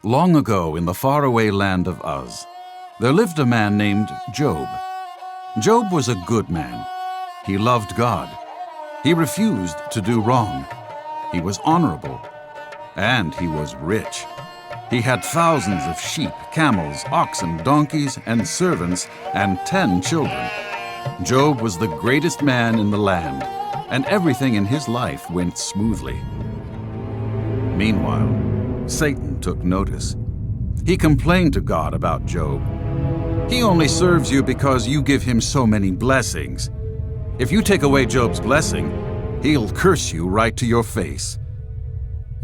Long ago, in the faraway land of Uz, there lived a man named Job. Job was a good man. He loved God. He refused to do wrong. He was honorable. And he was rich. He had thousands of sheep, camels, oxen, donkeys, and servants, and 10 children. Job was the greatest man in the land, and everything in his life went smoothly. Meanwhile, Satan took notice. He complained to God about Job. "He only serves you because you give him so many blessings. If you take away Job's blessing, he'll curse you right to your face."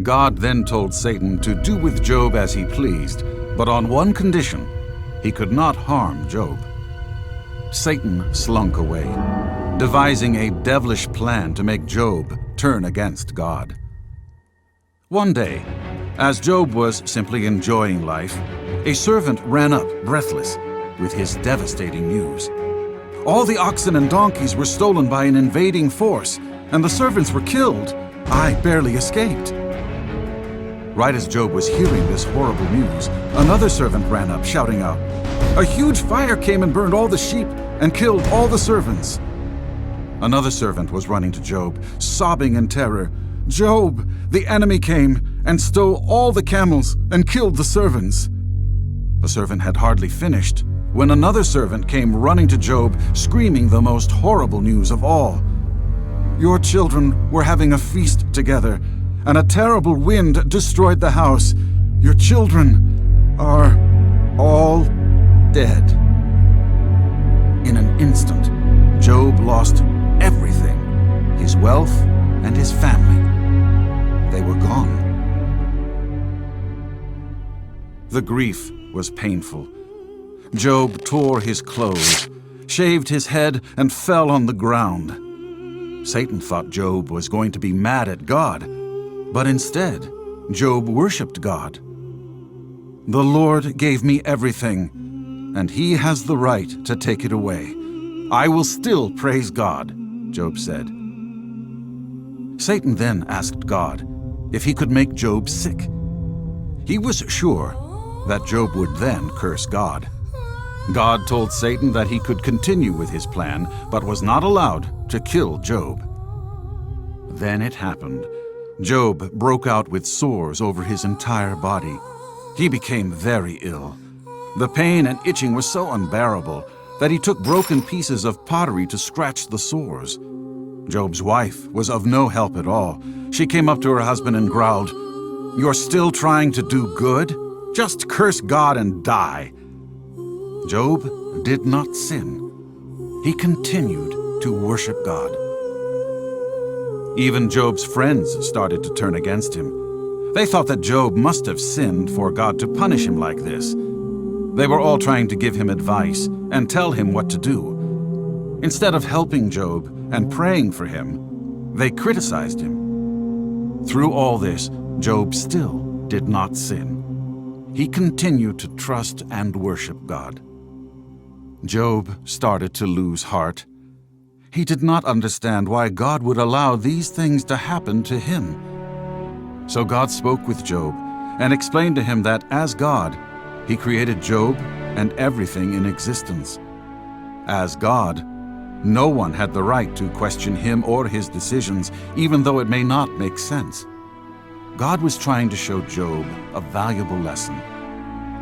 God then told Satan to do with Job as he pleased, but on one condition: he could not harm Job. Satan slunk away, devising a devilish plan to make Job turn against God. One day, as Job was simply enjoying life, a servant ran up, breathless, with his devastating news. All the oxen and donkeys were stolen by an invading force, and the servants were killed. I barely escaped. Right as Job was hearing this horrible news, another servant ran up, shouting out, "A huge fire came and burned all the sheep and killed all the servants." Another servant was running to Job, sobbing in terror, "Job, the enemy came and stole all the camels and killed the servants." The servant had hardly finished when another servant came running to Job, screaming the most horrible news of all. "Your children were having a feast together, and a terrible wind destroyed the house. Your children are all dead." In an instant, Job lost everything, his wealth and his family. They were gone. The grief was painful. Job tore his clothes, shaved his head, and fell on the ground. Satan thought Job was going to be mad at God, but instead, Job worshipped God. "The Lord gave me everything, and He has the right to take it away. I will still praise God," Job said. Satan then asked God if he could make Job sick. He was sure that Job would then curse God. God told Satan that he could continue with his plan, but was not allowed to kill Job. Then it happened. Job broke out with sores over his entire body. He became very ill. The pain and itching was so unbearable that he took broken pieces of pottery to scratch the sores. Job's wife was of no help at all. She came up to her husband and growled, "You're still trying to do good? Just curse God and die." Job did not sin. He continued to worship God. Even Job's friends started to turn against him. They thought that Job must have sinned for God to punish him like this. They were all trying to give him advice and tell him what to do. Instead of helping Job and praying for him, they criticized him. Through all this, Job still did not sin. He continued to trust and worship God. Job started to lose heart. He did not understand why God would allow these things to happen to him. So God spoke with Job and explained to him that as God, He created Job and everything in existence. As God, no one had the right to question Him or His decisions, even though it may not make sense. God was trying to show Job a valuable lesson.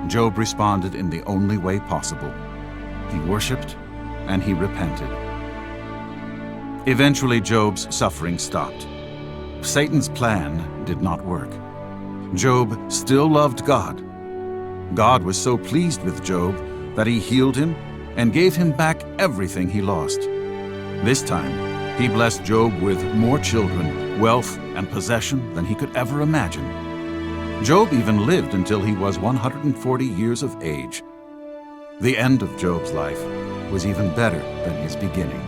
Job responded in the only way possible. He worshiped and he repented. Eventually, Job's suffering stopped. Satan's plan did not work. Job still loved God. God was so pleased with Job that He healed him and gave him back everything he lost. This time, He blessed Job with more children, wealth, and possession than he could ever imagine. Job even lived until he was 140 years of age. The end of Job's life was even better than his beginning.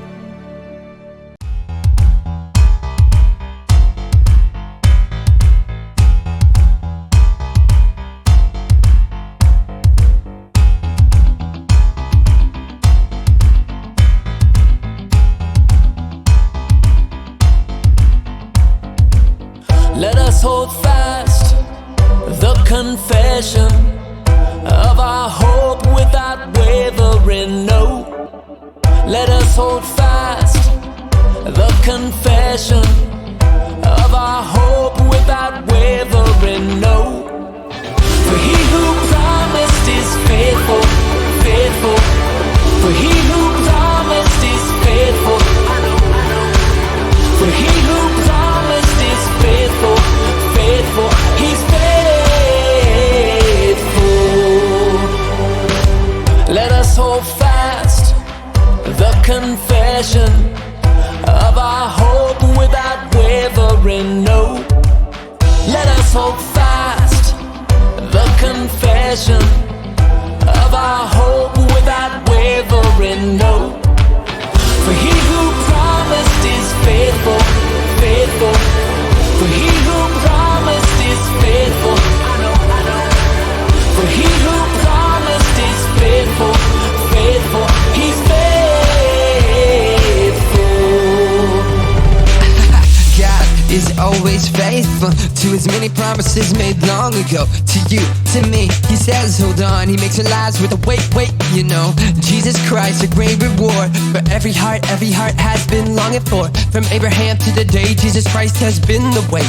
Let us hold fast the confession of our hope without wavering, no. Let us hold fast the confession of our hope without wavering, no. For he who promised is faithful, faithful. For he who promised is faithful. For he who promised is faithful, faithful. He's faithful. Let us hold fast the confession of our hope without wavering, no. Let us hold fast the confession of our hope without wavering, no. For he who promised is faithful, faithful. For he who promised is faithful. For he who promised is faithful, faithful. He's faithful. God is always faithful to his many promises made long ago. To you, to me, he says hold on. He makes our lives with a wait, you know. Jesus Christ, a great reward for every heart has been longing for. From Abraham to the day Jesus Christ has been the way.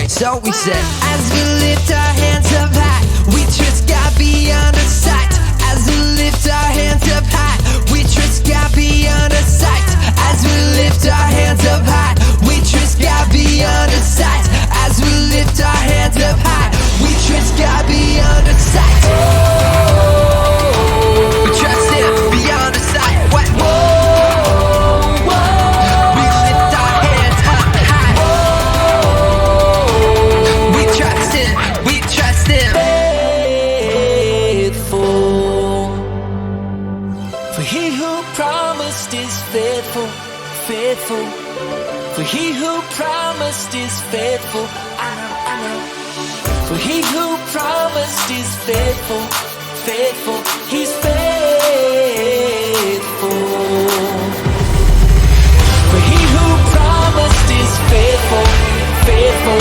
So we said, as we lift our hands up high, we trust God beyond our sight. As we lift our hands up high, we trust God beyond our sight. As we lift our hands up high, we trust God beyond our sight. As we lift our hands up high, we trust God beyond our sight. We trust Him beyond our sight. What? We lift our hands up high. We trust Him. We trust Him. Faithful. For he who promised is faithful, faithful. For he who promised is faithful. I know. For he who promised is faithful, faithful. He's faithful. For he who promised is faithful, faithful.